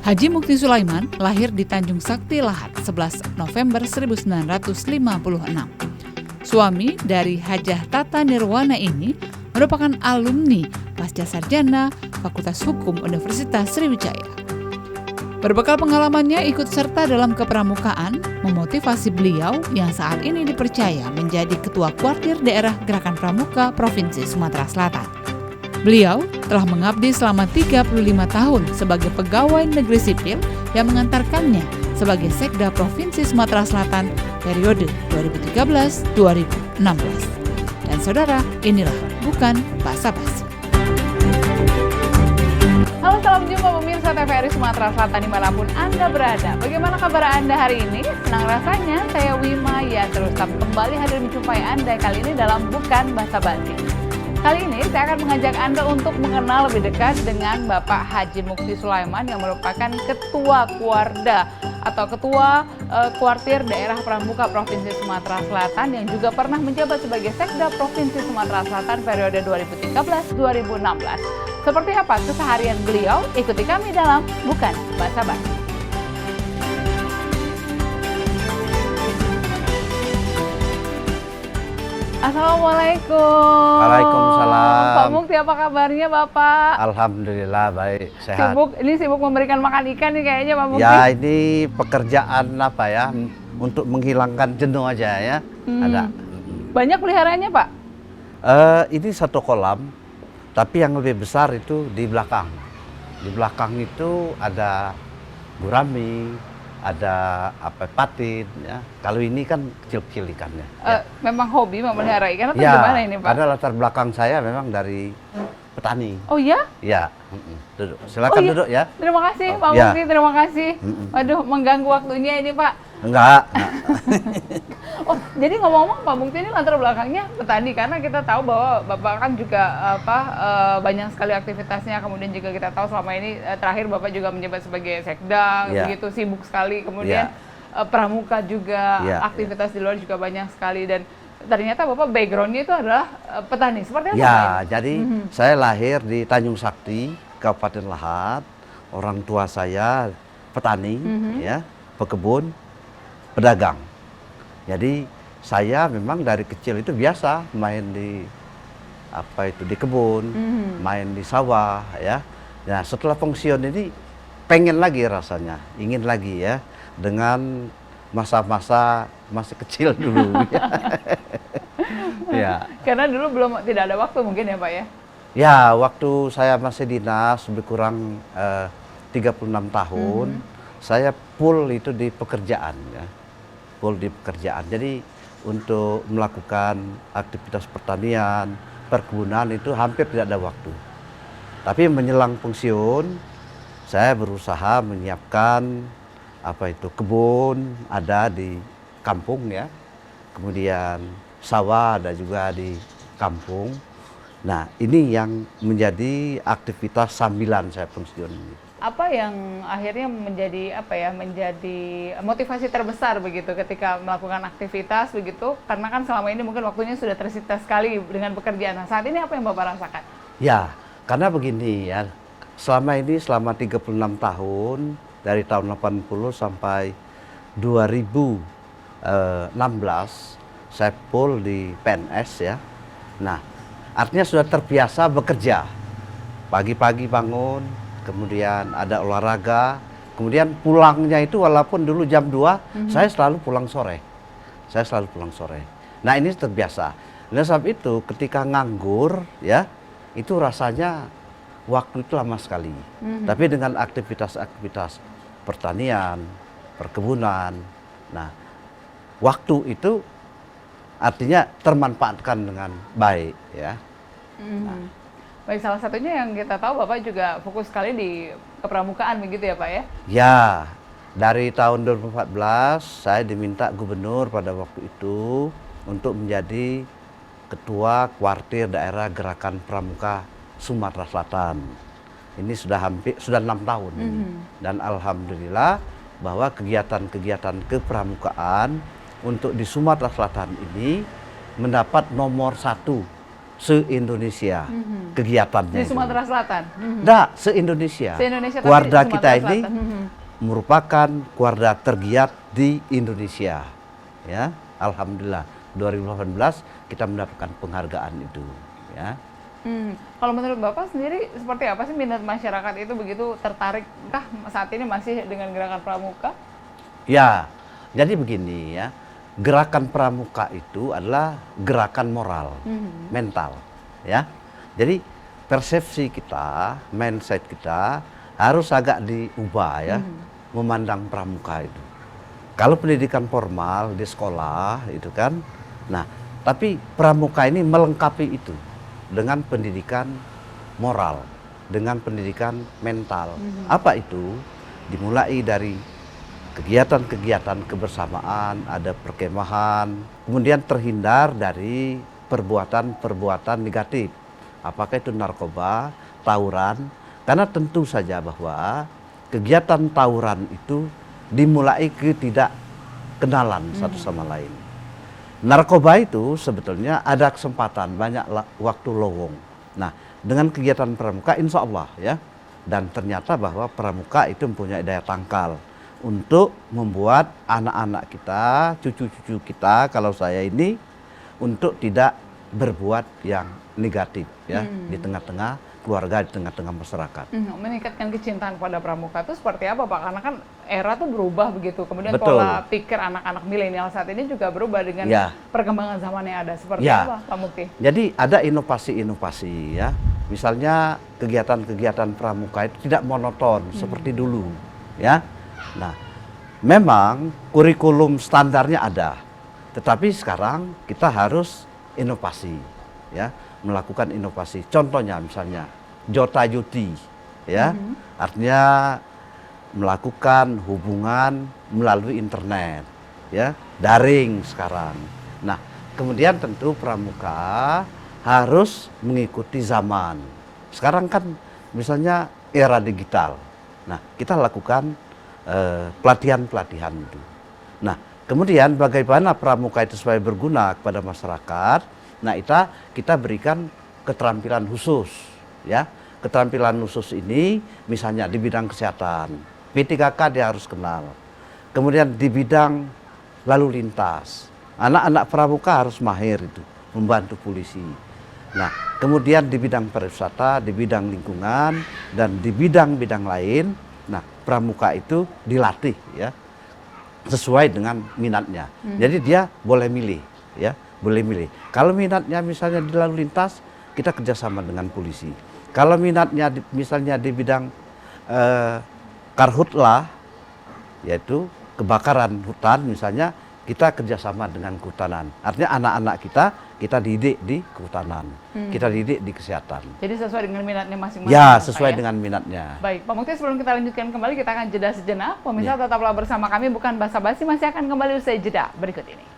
Haji Mukti Sulaiman lahir di Tanjung Sakti Lahat 11 November 1956. Suami dari Hajah Tata Nirwana ini merupakan alumni Pasca Sarjana Fakultas Hukum Universitas Sriwijaya. Berbekal pengalamannya ikut serta dalam kepramukaan, memotivasi beliau yang saat ini dipercaya menjadi Ketua Kuartir Daerah Gerakan Pramuka Provinsi Sumatera Selatan. Beliau telah mengabdi selama 35 tahun sebagai pegawai negeri sipil yang mengantarkannya sebagai Sekda Provinsi Sumatera Selatan periode 2013-2016. Dan saudara, inilah Bukan Basa-Basi. Halo, salam jumpa pemirsa TVRI Sumatera Selatan dimanapun Anda berada. Bagaimana kabar Anda hari ini? Senang rasanya saya Wima ya terus kembali hadir menjumpai Anda kali ini dalam Bukan Basa-Basi. Kali ini saya akan mengajak Anda untuk mengenal lebih dekat dengan Bapak Haji Mukti Sulaiman yang merupakan Ketua Kuarda atau Ketua Kuartir Daerah Pramuka Provinsi Sumatera Selatan yang juga pernah menjabat sebagai Sekda Provinsi Sumatera Selatan periode 2013-2016. Seperti apa keseharian beliau? Ikuti kami dalam Bukan Basa-Basi. Assalamualaikum. Waalaikumsalam. Pak Mukti, apa kabarnya Bapak? Alhamdulillah baik, sehat. Sibuk memberikan makan ikan nih kayaknya Pak Mukti. Ya ini pekerjaan apa ya, untuk menghilangkan jenuh aja ya. Ada. Banyak peliharaannya Pak? Ini satu kolam, tapi yang lebih besar itu di belakang. Di belakang itu ada gurami, ada patin ya. Kalau ini kan kecil-kecil ikannya. Ya. Memang hobi memelihara ikan atau Ya, gimana ini Pak? karena latar belakang saya memang dari petani. Oh ya? Ya, duduk. Silakan duduk ya. Terima kasih Pak Mukti, terima kasih. Waduh, mengganggu waktunya ini Pak. Enggak. Oh, jadi ngomong-ngomong Pak Mukti ini latar belakangnya petani karena kita tahu bahwa Bapak kan juga banyak sekali aktivitasnya, kemudian juga kita tahu selama ini terakhir Bapak juga menjabat sebagai Sekda, begitu sibuk sekali, kemudian pramuka juga, aktivitas di luar juga banyak sekali dan ternyata Bapak background-nya itu adalah petani. Seperti apa? Ya, jadi saya lahir di Tanjung Sakti, Kabupaten Lahat. Orang tua saya petani, ya, pekebun, pedagang. Jadi saya memang dari kecil itu biasa main di di kebun, main di sawah ya. Nah, setelah pensiun ini pengen lagi rasanya, ingin lagi ya dengan masa-masa masih kecil dulu. Ya. Karena dulu tidak ada waktu mungkin ya Pak ya? Ya, waktu saya masih dinas lebih kurang 36 tahun, saya full itu di pekerjaan ya. Full di pekerjaan. Jadi untuk melakukan aktivitas pertanian, perkebunan itu hampir tidak ada waktu. Tapi menjelang pensiun, saya berusaha menyiapkan kebun ada di kampung ya. Kemudian sawah ada juga di kampung. Nah, ini yang menjadi aktivitas sambilan saya pensiun ini. Apa yang akhirnya menjadi menjadi motivasi terbesar begitu ketika melakukan aktivitas begitu, karena kan selama ini mungkin waktunya sudah tersita sekali dengan pekerjaan. Nah, saat ini apa yang Bapak rasakan? Ya, karena begini ya, selama 36 tahun dari tahun 80 sampai 2016 saya full di PNS ya. Nah, artinya sudah terbiasa bekerja. Pagi-pagi bangun, kemudian ada olahraga, kemudian pulangnya itu walaupun dulu jam 2, saya selalu pulang sore. Saya selalu pulang sore. Nah, ini terbiasa. Oleh sebab itu ketika nganggur ya, itu rasanya waktu itu lama sekali. Tapi dengan aktivitas-aktivitas pertanian, perkebunan, nah waktu itu artinya termanfaatkan dengan baik ya. Baik, salah satunya yang kita tahu Bapak juga fokus sekali di kepramukaan begitu ya Pak ya? Ya, dari tahun 2014 saya diminta gubernur pada waktu itu untuk menjadi Ketua Kuartir Daerah Gerakan Pramuka Sumatera Selatan. Ini sudah 6 tahun ini. Dan alhamdulillah bahwa kegiatan-kegiatan kepramukaan untuk di Sumatera Selatan ini mendapat nomor 1 se-Indonesia kegiatannya. Di Sumatera Selatan? Enggak, se-Indonesia. Se-Indonesia, Kuarda tapi kita Sumatera ini Selatan. merupakan keluarga tergiat di Indonesia. Ya, alhamdulillah 2018 kita mendapatkan penghargaan itu. Ya. Kalau menurut Bapak sendiri seperti apa sih minat masyarakat itu begitu tertarikkah saat ini masih dengan gerakan pramuka? Ya, jadi begini ya, gerakan pramuka itu adalah gerakan moral, mental, ya. Jadi persepsi kita, mindset kita harus agak diubah ya, memandang pramuka itu. Kalau pendidikan formal di sekolah itu kan, nah, tapi pramuka ini melengkapi itu dengan pendidikan moral, dengan pendidikan mental. Apa itu? Dimulai dari kegiatan-kegiatan kebersamaan, ada perkemahan, kemudian terhindar dari perbuatan-perbuatan negatif. Apakah itu narkoba, tawuran? Karena tentu saja bahwa kegiatan tawuran itu dimulai ketidakkenalan satu sama lain. Narkoba itu sebetulnya ada kesempatan banyak waktu lowong. Nah, dengan kegiatan pramuka insya Allah ya, dan ternyata bahwa pramuka itu mempunyai daya tangkal untuk membuat anak-anak kita, cucu-cucu kita, kalau saya ini untuk tidak berbuat yang negatif ya di tengah-tengah keluarga, di tengah-tengah masyarakat. Meningkatkan kecintaan pada pramuka itu seperti apa Pak? Karena kan era tuh berubah begitu, kemudian Betul. pola pikir anak-anak milenial saat ini juga berubah dengan perkembangan zaman yang ada. Seperti apa Pak Mukti? Jadi ada inovasi-inovasi ya, misalnya kegiatan-kegiatan pramuka itu tidak monoton seperti dulu ya. Nah, memang kurikulum standarnya ada, tetapi sekarang kita harus inovasi ya, melakukan inovasi. Contohnya misalnya Jota Yuti ya, artinya melakukan hubungan melalui internet ya, daring sekarang. Nah, kemudian tentu pramuka harus mengikuti zaman. Sekarang kan misalnya era digital. Nah, kita lakukan pelatihan-pelatihan itu. Nah, kemudian bagaimana pramuka itu supaya berguna kepada masyarakat? Nah, kita berikan keterampilan khusus ya. Keterampilan khusus ini misalnya di bidang kesehatan, P3K dia harus kenal. Kemudian di bidang lalu lintas, anak-anak pramuka harus mahir itu membantu polisi. Nah, kemudian di bidang pariwisata, di bidang lingkungan, dan di bidang-bidang lain, nah pramuka itu dilatih ya sesuai dengan minatnya. Jadi dia boleh milih ya, boleh milih. Kalau minatnya misalnya di lalu lintas, kita kerjasama dengan polisi. Kalau minatnya misalnya di bidang karhutlah, yaitu kebakaran hutan misalnya, kita kerjasama dengan kehutanan. Artinya anak-anak kita didik di kehutanan, kita didik di kesehatan. Jadi sesuai dengan minatnya masing-masing. Ya, sesuai dengan minatnya. Baik, Pak Mukti, sebelum kita lanjutkan kembali, kita akan jeda sejenak. Pemirsa tetaplah bersama kami, bukan basa-basi, masih akan kembali usai jeda berikut ini.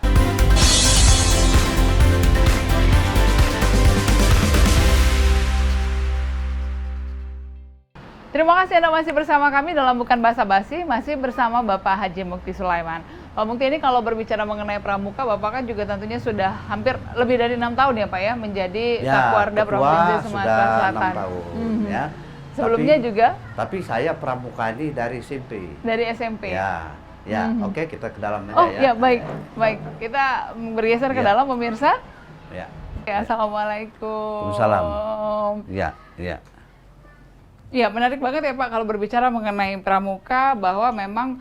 Terima kasih Anda masih bersama kami dalam Bukan Basa-basi, masih bersama Bapak Haji Mukti Sulaiman. Pak Mukti, ini kalau berbicara mengenai pramuka, Bapak kan juga tentunya sudah hampir lebih dari 6 tahun ya Pak ya, menjadi Kapolda Provinsi Sumatera Selatan. 6 tahun, ya. Sebelumnya juga? Tapi saya pramuka ini dari SMP. Dari SMP? Ya, oke, kita ke dalam aja ya. Oh ya, baik. Kita bergeser ke dalam pemirsa. Ya. Assalamualaikum. Waalaikumsalam. Ya. Ya, menarik banget ya Pak kalau berbicara mengenai pramuka, bahwa memang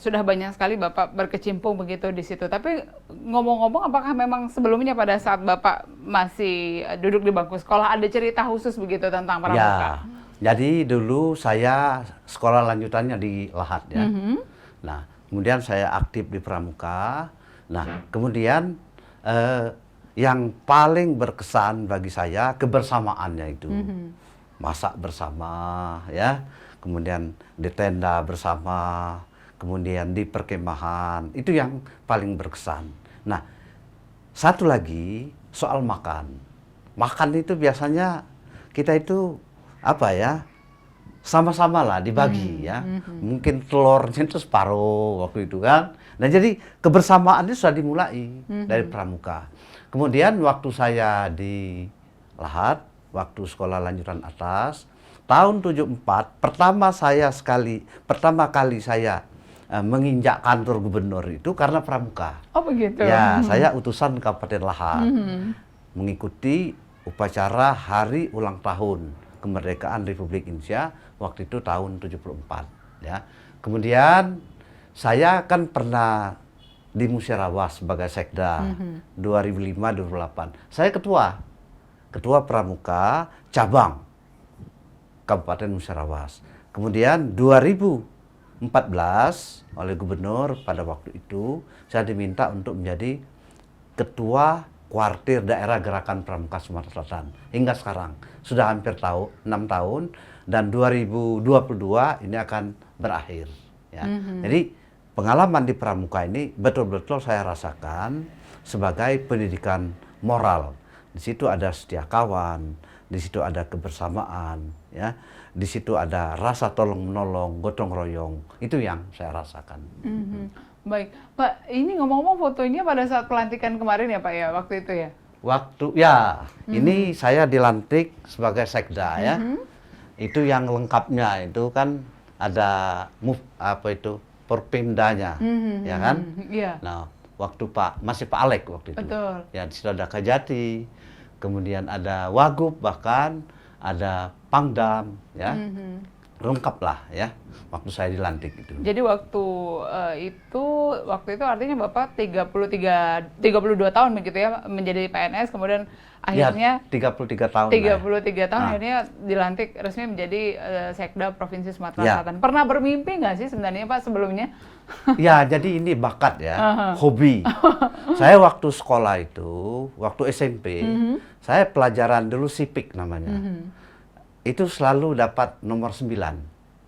sudah banyak sekali Bapak berkecimpung begitu di situ. Tapi ngomong-ngomong, apakah memang sebelumnya pada saat Bapak masih duduk di bangku sekolah ada cerita khusus begitu tentang pramuka? Ya, jadi dulu saya sekolah lanjutannya di Lahat ya. Nah, kemudian saya aktif di pramuka. Nah, kemudian yang paling berkesan bagi saya kebersamaannya itu. Masak bersama ya, kemudian di tenda bersama, kemudian di perkemahan, itu yang paling berkesan. Nah, satu lagi soal makan. Makan itu biasanya kita itu apa ya, sama-sama lah dibagi ya. Mungkin telurnya itu separuh waktu itu kan. Nah, jadi kebersamaannya sudah dimulai dari pramuka. Kemudian waktu saya di Lahat, waktu sekolah lanjutan atas, tahun 74 pertama kali saya menginjak kantor gubernur itu karena pramuka. Oh begitu. Ya, saya utusan Kabupaten Lahat mengikuti upacara hari ulang tahun kemerdekaan Republik Indonesia waktu itu tahun 74. Ya, kemudian saya kan pernah di Musyarawah sebagai sekda 2005-2008. Saya ketua pramuka cabang Kabupaten Musyarawah. Kemudian 2014 oleh gubernur pada waktu itu saya diminta untuk menjadi ketua kuartir daerah gerakan pramuka Sumatera Selatan hingga sekarang sudah hampir 6 tahun dan 2022 ini akan berakhir ya. Jadi pengalaman di pramuka ini betul-betul saya rasakan sebagai pendidikan moral. Di situ ada setia kawan, di situ ada kebersamaan, ya, di situ ada rasa tolong menolong, gotong royong. Itu yang saya rasakan. Baik, Pak. Ini ngomong-ngomong fotonya pada saat pelantikan kemarin ya, Pak ya, waktu itu ya? Ini saya dilantik sebagai sekda ya. Itu yang lengkapnya itu kan ada Porpimdanya, ya kan? Iya. Nah, waktu masih Pak Alek waktu itu. Betul. Ya, di situ ada Kajati, kemudian ada Wagub, bahkan ada Pangdam, ya. Lengkap lah ya, waktu saya dilantik itu. Jadi waktu itu artinya Bapak 32 tahun begitu ya menjadi PNS, kemudian akhirnya ya, 33 tahun. 33 tahun akhirnya dilantik resmi menjadi Sekda Provinsi Sumatera Selatan. Pernah bermimpi nggak sih sebenarnya Pak sebelumnya? Ya, jadi ini bakat ya, hobi. Saya waktu sekolah itu, waktu SMP, saya pelajaran dulu sipik namanya. Itu selalu dapat nomor 9,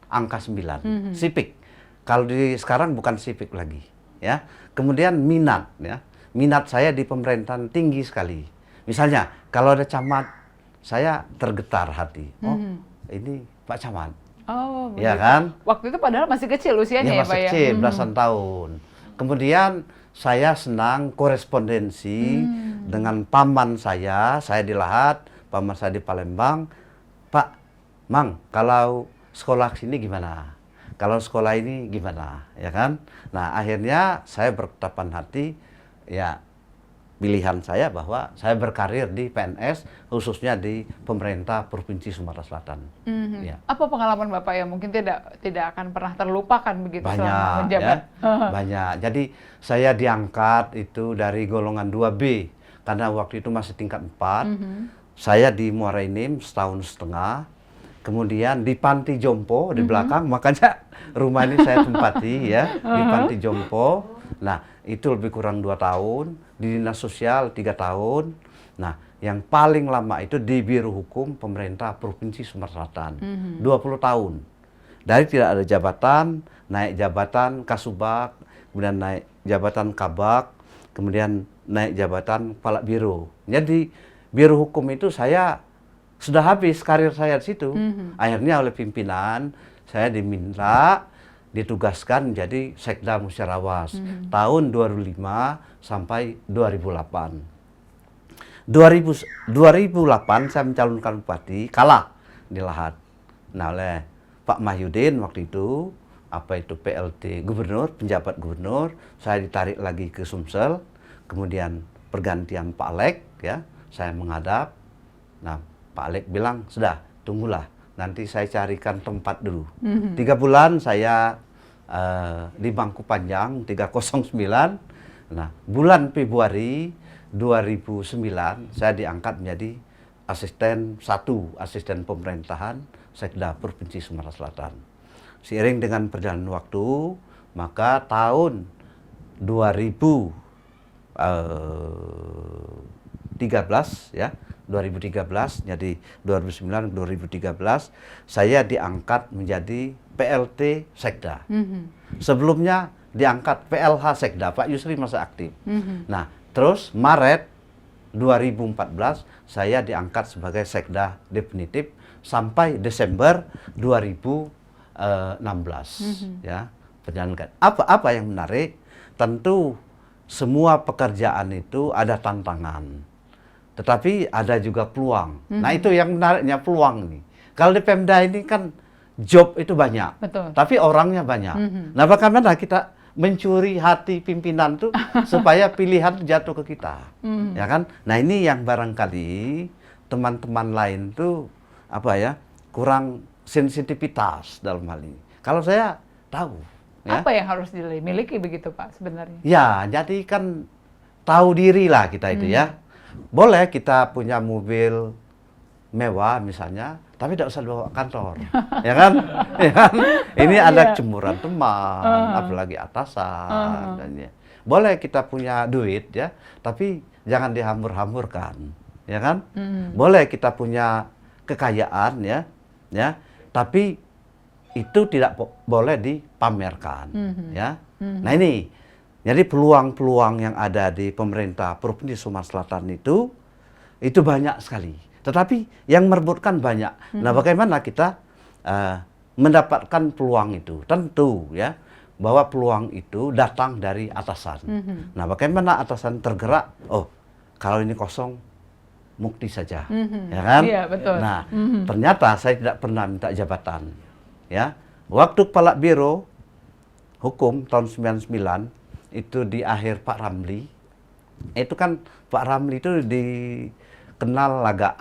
angka 9, sipik. Kalau sekarang bukan sipik lagi, ya. Kemudian minat, ya. Minat saya di pemerintahan tinggi sekali. Misalnya, kalau ada camat, saya tergetar hati. Oh, ini Pak Camat. Oh, ya kan? Waktu itu padahal masih kecil usianya ya, Pak ya? Masih kecil, belasan tahun. Kemudian saya senang korespondensi dengan paman saya di Lahat, paman saya di Palembang. Pak, Mang, kalau sekolah sini gimana? Kalau sekolah ini gimana? Ya kan? Nah, akhirnya saya berketapan hati, ya pilihan saya bahwa saya berkarir di PNS, khususnya di pemerintah Provinsi Sumatera Selatan. Ya. Apa pengalaman Bapak yang mungkin tidak akan pernah terlupakan begitu selama menjabat? Ya, banyak. Jadi saya diangkat itu dari golongan 2B, karena waktu itu masih tingkat 4. Saya di Muara Enim setahun setengah, kemudian di Panti Jompo di belakang, makanya rumah ini saya tempati ya, di Panti Jompo. Nah, itu lebih kurang 2 tahun, di Dinas Sosial 3 tahun. Nah, yang paling lama itu di Biro Hukum Pemerintah Provinsi Sumatera Selatan, 20 tahun. Dari tidak ada jabatan, naik jabatan Kasubag, kemudian naik jabatan Kabag, kemudian naik jabatan Kepala Biro. Jadi Biro Hukum itu saya sudah habis karir saya di situ. Akhirnya oleh pimpinan saya ditugaskan menjadi Sekda Musyarawah tahun 2005 sampai 2008. 2008 saya mencalonkan bupati, kalah di Lahat. Nah, oleh Pak Mahyudin waktu itu, PLT gubernur, penjabat gubernur, saya ditarik lagi ke Sumsel, kemudian pergantian Pak Alek, ya. Saya menghadap, nah Pak Alek bilang, sudah, tunggulah, nanti saya carikan tempat dulu. 3 bulan saya di Bangku Panjang, 309. Nah, bulan Februari 2009, saya diangkat menjadi asisten pemerintahan Sekda Provinsi Sumatera Selatan. Seiring dengan perjalanan waktu, maka tahun 2013 ya, 2013 jadi 2009 2013 saya diangkat menjadi PLT Sekda. Sebelumnya diangkat PLH Sekda, Pak Yusri masih aktif. Nah, terus Maret 2014 saya diangkat sebagai Sekda definitif sampai Desember 2016 ya. Perjalanan apa yang menarik, tentu semua pekerjaan itu ada tantangan, tetapi ada juga peluang. Nah, itu yang menariknya, peluang nih. Kalau di Pemda ini kan job itu banyak, Betul. tapi orangnya banyak. Nah, bagaimana kita mencuri hati pimpinan tuh supaya pilihan jatuh ke kita, ya kan? Nah, ini yang barangkali teman-teman lain tuh apa ya, kurang sensitivitas dalam hal ini. Kalau saya tahu, ya. Apa yang harus dimiliki begitu Pak sebenarnya? Ya, jadi kan tahu diri lah kita itu ya. Boleh kita punya mobil mewah misalnya, tapi tidak usah bawa kantor, ya kan? Ya kan? Ini ada jemuran teman, apalagi atasan. Dan ya. Boleh kita punya duit ya, tapi jangan dihambur-hamburkan, ya kan? Boleh kita punya kekayaan ya, tapi itu tidak boleh dipamerkan, ya. Nah ini, jadi peluang-peluang yang ada di pemerintah Provinsi Sumatera Selatan itu banyak sekali. Tetapi yang merebutkan banyak. Nah, bagaimana kita mendapatkan peluang itu? Tentu ya, bahwa peluang itu datang dari atasan. Nah, bagaimana atasan tergerak? Oh, kalau ini kosong, Mukti saja, ya kan? Iya, betul. Nah, ternyata saya tidak pernah minta jabatan. Ya, waktu Kepala Biro Hukum tahun 99 itu di akhir Pak Ramli, itu kan Pak Ramli itu dikenal agak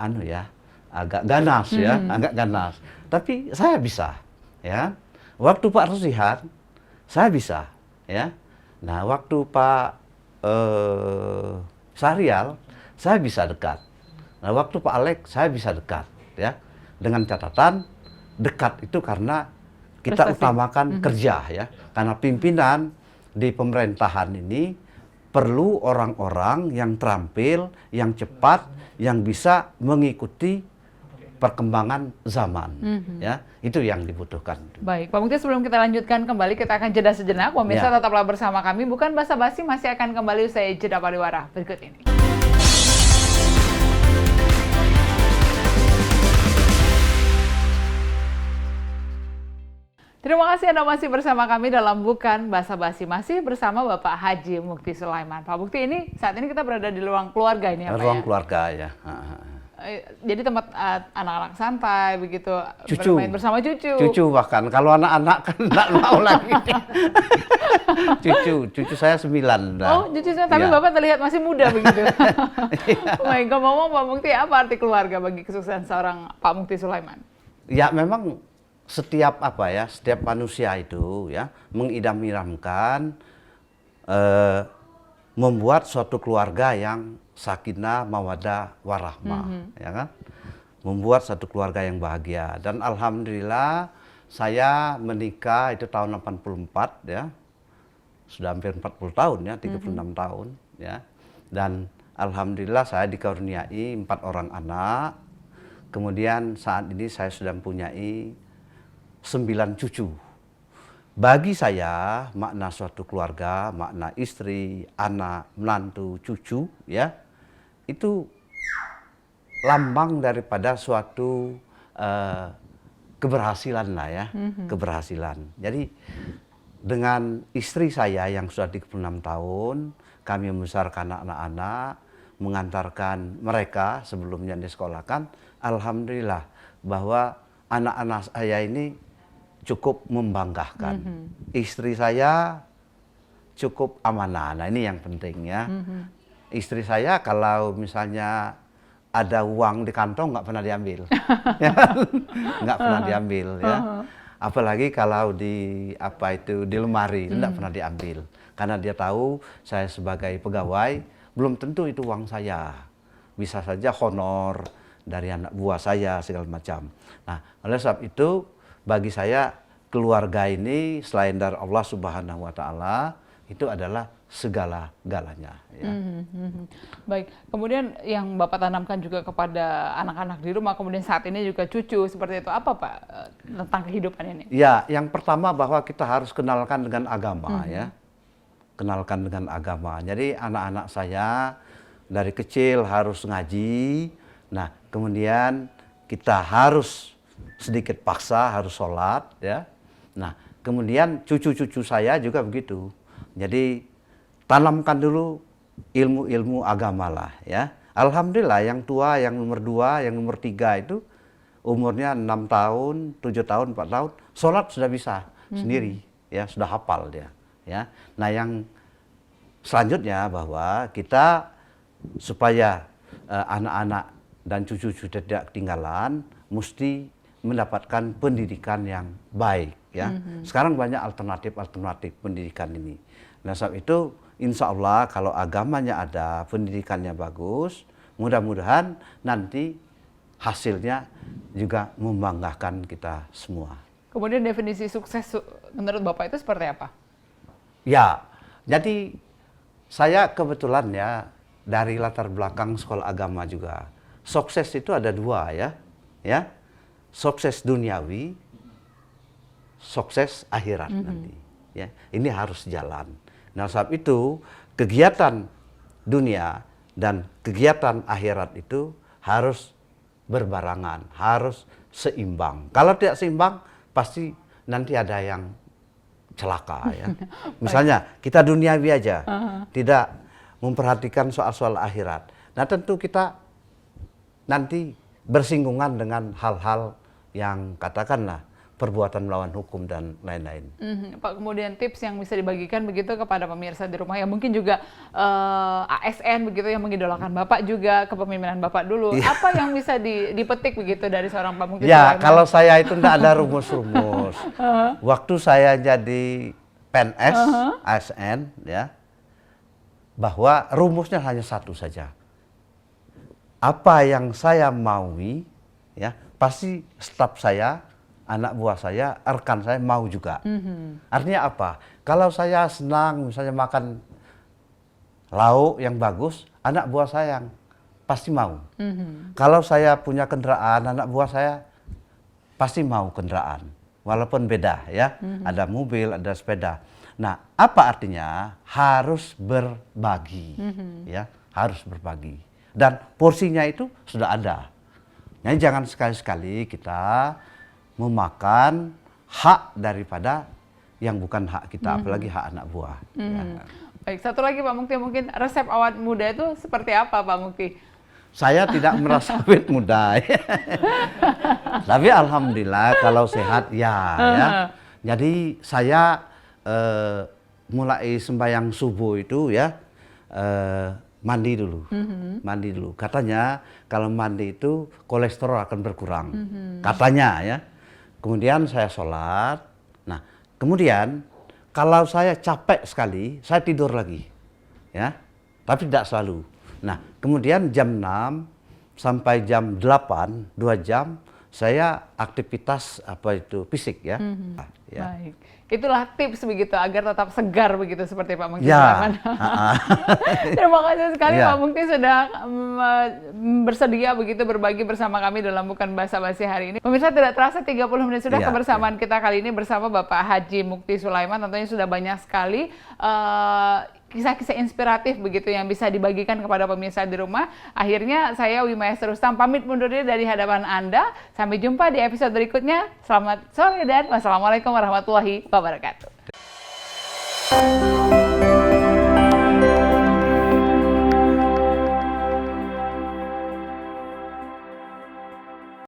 agak ganas ya, agak ganas. Tapi saya bisa, ya. Waktu Pak Rusdihan, saya bisa, ya. Nah, waktu Pak Sahrial, saya bisa dekat. Nah, waktu Pak Alex, saya bisa dekat, ya. Dengan catatan dekat itu karena kita prestasi. Utamakan kerja ya, karena pimpinan di pemerintahan ini perlu orang-orang yang terampil, yang cepat, yang bisa mengikuti perkembangan zaman, ya itu yang dibutuhkan. Baik, Pak Mukti, sebelum kita lanjutkan kembali, kita akan jeda sejenak. Pemirsa tetaplah bersama kami, bukan basa-basi, masih akan kembali usai jeda pariwara berikut ini. Terima kasih Anda masih bersama kami dalam Bukan Basa-basi, masih bersama Bapak Haji Mukti Sulaiman. Pak Mukti, ini saat ini kita berada di ruang keluarga ini ya Pak? Ruang keluarga ya. Jadi tempat anak-anak santai begitu, cucu. bermain bersama cucu. Cucu bahkan, kalau anak-anak kan nggak mau lagi. cucu saya 9. Oh, cucu saya, tapi Bapak terlihat masih muda begitu. Baik, ngomong-ngomong Pak Mukti, apa arti keluarga bagi kesuksesan seorang Pak Mukti Sulaiman? Ya memang setiap manusia itu ya mengidam-idamkan membuat suatu keluarga yang sakinah, mawaddah, warahmah, ya kan? Membuat satu keluarga yang bahagia. Dan alhamdulillah saya menikah itu tahun 84 ya. Sudah hampir 40 tahun ya, 36 tahun ya. Dan alhamdulillah saya dikaruniai 4 orang anak. Kemudian saat ini saya sudah mempunyai 9 cucu. Bagi saya makna suatu keluarga, makna istri, anak, menantu, cucu ya, itu lambang daripada suatu keberhasilan lah ya, keberhasilan. Jadi dengan istri saya yang sudah 36 tahun, kami membesarkan anak-anak, mengantarkan mereka sebelumnya disekolahkan, alhamdulillah bahwa anak-anak saya ini cukup membanggakan. Istri saya cukup amanah. Nah, ini yang penting ya. Istri saya kalau misalnya ada uang di kantong nggak pernah diambil. Nggak pernah diambil ya. Apalagi kalau di di lemari tidak pernah diambil. Karena dia tahu saya sebagai pegawai belum tentu itu uang saya. Bisa saja honor dari anak buah saya segala macam. Nah, oleh sebab itu bagi saya keluarga ini selain dari Allah Subhanahu wa taala itu adalah segala-galanya ya. Baik, kemudian yang Bapak tanamkan juga kepada anak-anak di rumah, kemudian saat ini juga cucu, seperti itu apa Pak tentang kehidupan ini? Ya, yang pertama bahwa kita harus kenalkan dengan agama ya. Kenalkan dengan agama. Jadi anak-anak saya dari kecil harus ngaji. Nah, kemudian kita harus sedikit paksa harus sholat ya. Nah, kemudian cucu-cucu saya juga begitu. Jadi tanamkan dulu ilmu-ilmu agama lah ya. Alhamdulillah yang tua, yang nomor 2, yang nomor 3 itu umurnya 6 tahun, 7 tahun, 4 tahun, sholat sudah bisa sendiri, ya sudah hafal dia. Ya, nah yang selanjutnya bahwa kita supaya anak-anak dan cucu-cucu tidak ketinggalan, mesti mendapatkan pendidikan yang baik. Ya, sekarang banyak alternatif pendidikan ini. Nah, sebab itu insya Allah kalau agamanya ada, pendidikannya bagus, mudah-mudahan nanti hasilnya juga membanggakan kita semua. Kemudian definisi sukses menurut Bapak itu seperti apa? Ya, jadi saya kebetulan ya dari latar belakang sekolah agama juga. Sukses itu ada dua ya, sukses duniawi, sukses akhirat nanti. Ya, ini harus jalan. Nah, sebab itu kegiatan dunia dan kegiatan akhirat itu harus berbarengan, harus seimbang. Kalau tidak seimbang, pasti nanti ada yang celaka ya. Misalnya kita duniawi aja, tidak memperhatikan soal-soal akhirat. Nah, tentu kita nanti bersinggungan dengan hal-hal yang katakanlah perbuatan melawan hukum dan lain-lain. Pak, kemudian tips yang bisa dibagikan begitu kepada pemirsa di rumah yang mungkin juga ASN begitu yang mengidolakan Bapak juga, kepemimpinan Bapak dulu. Apa yang bisa dipetik begitu dari seorang Pak Mukti Ya, Sulaiman? kalau saya itu tidak ada rumus-rumus. Waktu saya jadi PNS, ASN ya, bahwa rumusnya hanya satu saja. Apa yang saya maui ya, pasti staf saya, anak buah saya, rekan saya mau juga. Artinya apa? Kalau saya senang misalnya makan lauk yang bagus, anak buah saya yang pasti mau. Kalau saya punya kendaraan, anak buah saya pasti mau kendaraan. Walaupun beda ya, ada mobil, ada sepeda. Nah, apa artinya? Harus berbagi, ya, harus berbagi. Dan porsinya itu sudah ada. Jadi jangan sekali-sekali kita memakan hak daripada yang bukan hak kita, apalagi hak anak buah. Ya. Baik, satu lagi Pak Mukti, mungkin resep awet muda itu seperti apa Pak Mukti? Saya tidak merasa awet muda, ya. Tapi alhamdulillah kalau sehat ya. Jadi saya mulai sembahyang subuh itu ya mandi dulu, mandi dulu. Katanya kalau mandi itu kolesterol akan berkurang, katanya ya. Kemudian saya sholat. Nah, kemudian kalau saya capek sekali, saya tidur lagi, ya. Tapi tidak selalu. Nah, kemudian jam 6 sampai jam 8, 2 jam, saya aktivitas fisik ya. Ya. Baik, itulah tips begitu agar tetap segar begitu seperti Pak Mukti Ya. Sulaiman. Terima kasih sekali Ya. Pak Mukti sudah bersedia begitu berbagi bersama kami dalam Bukan Basa-Basi hari ini. Pemirsa, tidak terasa 30 menit sudah Ya, kebersamaan kita kali ini bersama Bapak Haji Mukti Sulaiman. Tentunya sudah banyak sekali kisah-kisah inspiratif begitu yang bisa dibagikan kepada pemirsa di rumah. Akhirnya saya Wimaya Rustam pamit mundur diri dari hadapan Anda. Sampai jumpa di episode berikutnya. Selamat sore dan wassalamualaikum warahmatullahi wabarakatuh.